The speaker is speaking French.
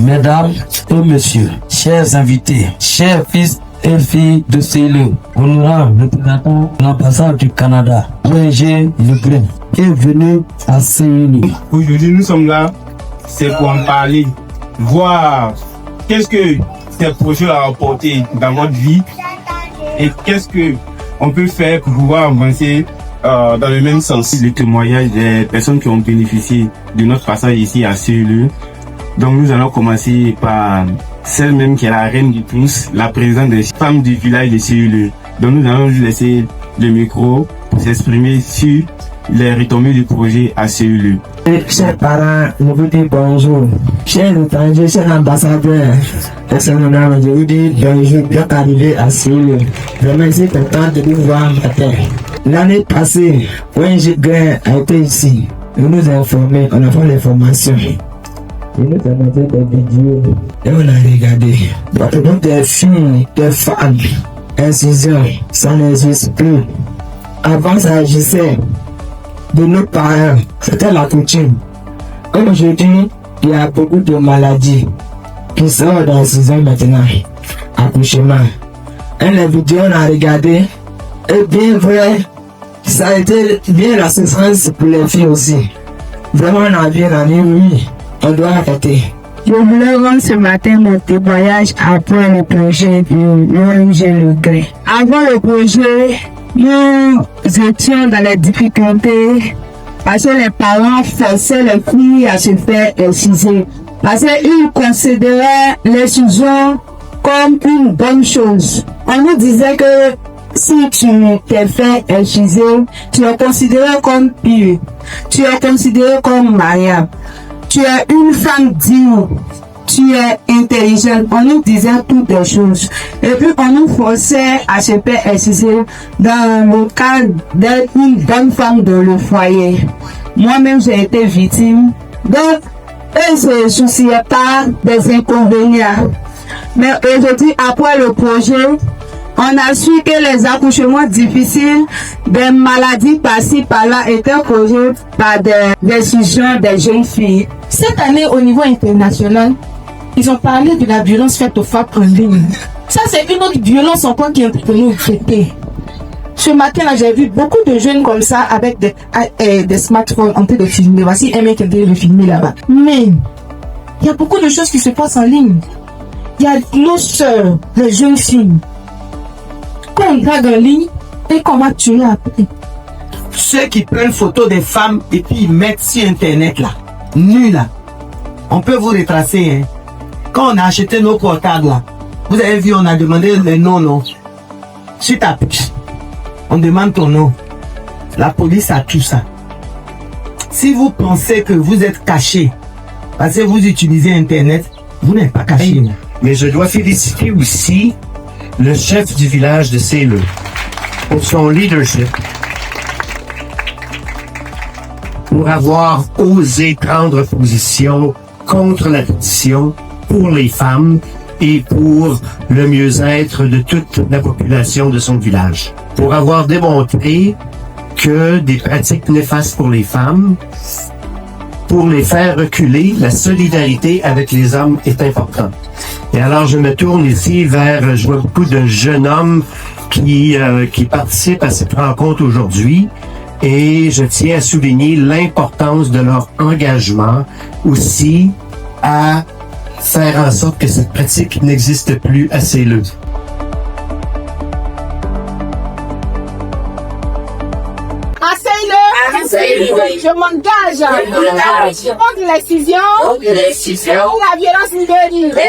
Mesdames et messieurs, chers invités, chers fils et filles de CELU, honorable représentant de l'ambassade du Canada, ONG Le Grain, est venu à CELU. Aujourd'hui, nous sommes là, c'est pour en parler, voir qu'est-ce que ces projets ont apporté dans votre vie et qu'est-ce que on peut faire pour pouvoir avancer dans le même sens. Les témoignages des personnes qui ont bénéficié de notre passage ici à CELU. Donc nous allons commencer par celle même qui est la reine du tous, la présidente des femmes du village de CELU. Donc nous allons lui laisser le micro pour s'exprimer sur les retombées du projet à CELU. Chers parents, je vous dis bonjour. Chers étrangers, chers ambassadeurs, je vous dis bonjour, bien arrivé à CELU. Vraiment, je suis content de vous voir matin. L'année passée, ONG Grain a été ici. Nous nous informés, on a fait les formations. Et nous avons montré des vidéos et on a regardé. Donc des filles, des femmes, incision, ça n'existe plus. Avant, ça agissait de nos parents, c'était la coutume. Comme aujourd'hui, il y a beaucoup de maladies qui sortent d'incision maintenant, accouchement. Et les vidéos on a regardé, et bien vrai, ça a été bien la souffrance pour les filles aussi. Vraiment, on a bien dit oui. On doit arrêter. Je voulais rendre ce matin mon témoignage après le projet de l'ONG Le Grain. Avant le projet, nous étions dans les difficultés parce que les parents forçaient les filles à se faire exciser. Parce qu'ils considéraient l'excision comme une bonne chose. On nous disait que si tu t'es fait exciser, tu es considéré comme pire. Tu es considéré comme mariable. Tu es une femme digne, tu es intelligente. On nous disait toutes les choses. Et puis on nous forçait à se faire exciser dans le cadre d'être une bonne femme dans le foyer. Moi-même j'ai été victime. Donc, elles ne se souciaient pas des inconvénients. Mais aujourd'hui, après le projet, on a su que les accouchements difficiles, des maladies par-ci par-là étaient causés par des décisions des jeunes filles. Cette année, au niveau international, ils ont parlé de la violence faite aux femmes en ligne. Ça, c'est une autre violence encore qui est en train de nous traiter. Ce matin-là, j'ai vu beaucoup de jeunes comme ça avec des smartphones en train de filmer. Voici un mec qui est en train de filmer là-bas. Mais il y a beaucoup de choses qui se passent en ligne. Il y a nos sœurs, les jeunes filles, qu'on drague en ligne et qu'on va tuer après. Ceux qui prennent photo des femmes et puis ils mettent sur internet là, nus là, on peut vous retracer. Hein. Quand on a acheté nos portables là, vous avez vu, on a demandé le nom, non. Sur ta puce, on demande ton nom. La police a tout ça. Si vous pensez que vous êtes caché parce que vous utilisez internet, vous n'êtes pas caché. Mais je dois féliciter aussi le chef du village de CELU pour son leadership, pour avoir osé prendre position contre la pétition pour les femmes et pour le mieux-être de toute la population de son village, pour avoir démontré que des pratiques néfastes pour les femmes, pour les faire reculer, la solidarité avec les hommes est importante. Et alors, je me tourne ici vers, je vois beaucoup de jeunes hommes qui participent à cette rencontre aujourd'hui et je tiens à souligner l'importance de leur engagement aussi à faire en sorte que cette pratique n'existe plus à CELU. Je m'engage contre l'excision, la violence libérée.